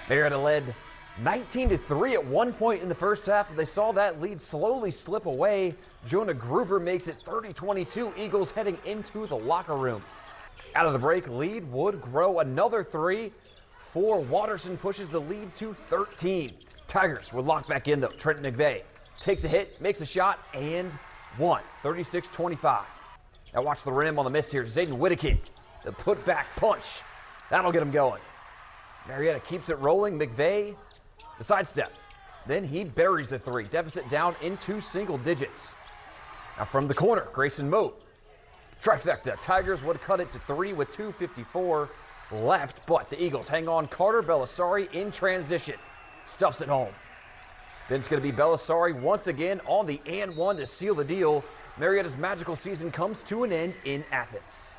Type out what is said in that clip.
Marietta led 19-3 at one point in the first half, but they saw that lead slowly slip away. Jonah Groover makes it 30-22. Eagles heading into the locker room. Out of the break, lead would grow another 3. Watterson pushes the lead to 13. Tigers would lock back in though. Trenton McVeigh takes a hit, makes a shot, and one. 36-25. Now watch the rim on the miss here. Zayden Whittakind, the putback punch. That'll get him going. Marietta keeps it rolling. McVeigh, the sidestep. Then he buries the 3. Deficit down into single digits. Now from the corner, Grayson Moat. Trifecta. Tigers would cut it to 3 with 2:54 left, but the Eagles hang on. Carter Belisari in transition. Stuffs it home. Then it's going to be Belisari once again on the and one to seal the deal. Marietta's magical season comes to an end in Athens.